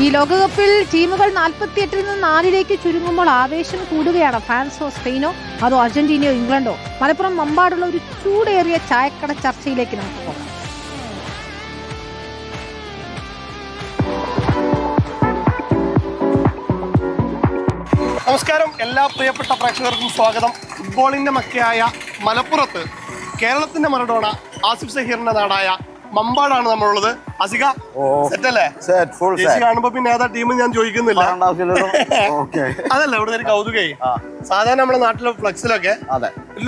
ഈ ലോകകപ്പിൽ ടീമുകൾ 48-ൽ നിന്ന് 4-ലേക്ക് ചുരുങ്ങുമ്പോൾ ആവേശം കൂടുകയാണ്. ഫ്രാൻസോ സ്പെയിനോ അതോ അർജന്റീനയോ ഇംഗ്ലണ്ടോ? മലപ്പുറം മമ്പാടുള്ള ഒരു ചൂടേറിയ ചായക്കട ചർച്ചയിലേക്ക് നമുക്ക് പോകാം. നമസ്കാരം, എല്ലാ പ്രിയപ്പെട്ട പ്രേക്ഷകർക്കും സ്വാഗതം. ഫുട്ബോളിന്റെ മക്കയായ മലപ്പുറത്ത് കേരളത്തിന്റെ മറഡോണ ആസിഫ് സഹീറിന്റെ നാടായ മമ്പാടാണ് നമ്മളുള്ളത്. അസിക സെറ്റ് അല്ലേ? കാണുമ്പോ പിന്നെ ഏതാ ടീം ഞാൻ ചോദിക്കുന്നില്ല. അതല്ല ഇവിടെ ഒരു കൗതുകേ, സാധാരണ നമ്മുടെ നാട്ടിലെ ഫ്ലക്സിലൊക്കെ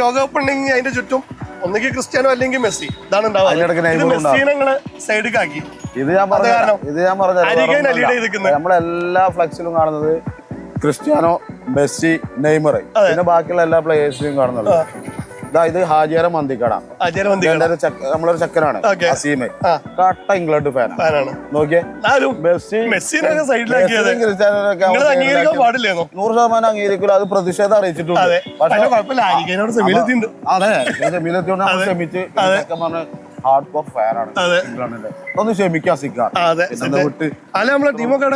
ലോകകപ്പ് ഉണ്ടെങ്കിൽ അതിന്റെ ചുറ്റും ഒന്നുകിൽ ക്രിസ്ത്യാനോ അല്ലെങ്കിൽ മെസ്സി, ഇതാണ് ഉണ്ടാവുക. മെസ്സിനെ നിങ്ങള് സൈഡിലാക്കി. ഇത് ഞാൻ പറഞ്ഞ നമ്മളെല്ലാ ഫ്ലക്സിലും കാണുന്നത് ക്രിസ്ത്യാനോ, മെസ്സി, നെയ്മർ, പിന്നെ ബാക്കിയുള്ള എല്ലാ പ്ലേയേഴ്സിനും കാണുന്നത്. ഇത് ഹാജിയാര മന്തിക്കട, നമ്മളൊരു ചെക്കനാണ് അസീമ്, കട്ട ഇംഗ്ലണ്ട് ഫാനാണ്. നോക്കിയേ, ക്രിസ്ത്യാനോ 100% അംഗീകരിക്കില്ല. അത് പ്രതിഷേധം അറിയിച്ചിട്ടുണ്ട്. അതെ, സെമിയിലെത്തിയോണ്ട് നമ്മൾ ക്ഷമിച്ച് ഹാർഡ് കോർ ഫാനാണ് ഇംഗ്ലണ്ടിന്റെ. ഒന്ന് ക്ഷമിക്കാം സിക്കാർ. ടീമൊക്കെ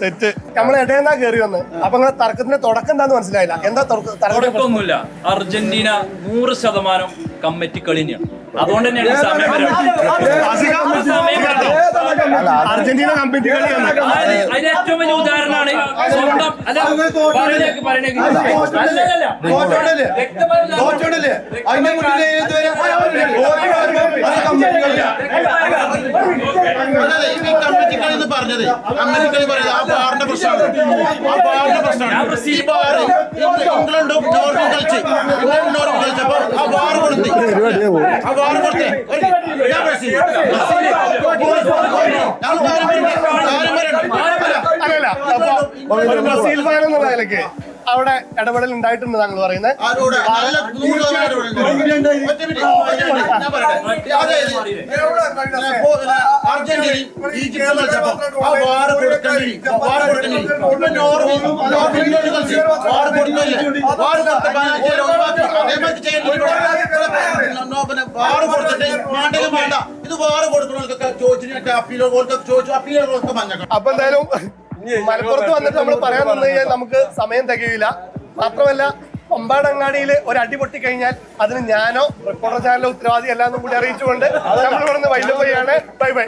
സെറ്റ്. നമ്മളെ ഇടയെന്നാ കയറി വന്ന്. അപ്പൊ തർക്കത്തിന്റെ തുടക്കം എന്താന്ന് മനസ്സിലായില്ല. എന്താ തുടക്കമൊന്നുമില്ല. അർജന്റീന 100% കമ്മിറ്റി കളിയാണ്. അതുകൊണ്ട് തന്നെയാണ് അർജന്റീന കമ്മിറ്റി കളിയാണ്. അതിന് ഏറ്റവും വലിയ ഉദാഹരണമാണ് സ്വന്തം പറഞ്ഞത് അമേരിക്കയിൽ പറയുന്നത് ആ ബാറിന്റെ പ്രശ്നമാണ്. ഇംഗ്ലണ്ടും നോർവേയും കളിച്ച് കളിച്ചപ്പോ ആ ബാർ കൊടുത്ത് ബ്രസീൽ ഫാൻ എന്നുള്ള നിലയ്ക്ക് അവിടെ ഇടപെടൽ ഉണ്ടായിട്ടുണ്ട് താങ്കൾ പറയുന്നത്. അപ്പൊ എന്തായാലും മലപ്പുറത്ത് വന്നിട്ട് നമ്മൾ പറയാൻ വന്നു കഴിഞ്ഞാൽ നമുക്ക് സമയം തികയില്ല. മാത്രമല്ല, പമ്പാടങ്ങാടിയിൽ ഒരു അടി പൊട്ടി കഴിഞ്ഞാൽ അതിന് ഞാനോ റിപ്പോർട്ടർ ചാനലിലെ ഉത്തരവാദി എല്ലാന്നും കൂടി അറിയിച്ചുകൊണ്ട് നമ്മൾ ഇവിടുന്ന് വൈകിട്ട് പോയാണ്. Bye bye.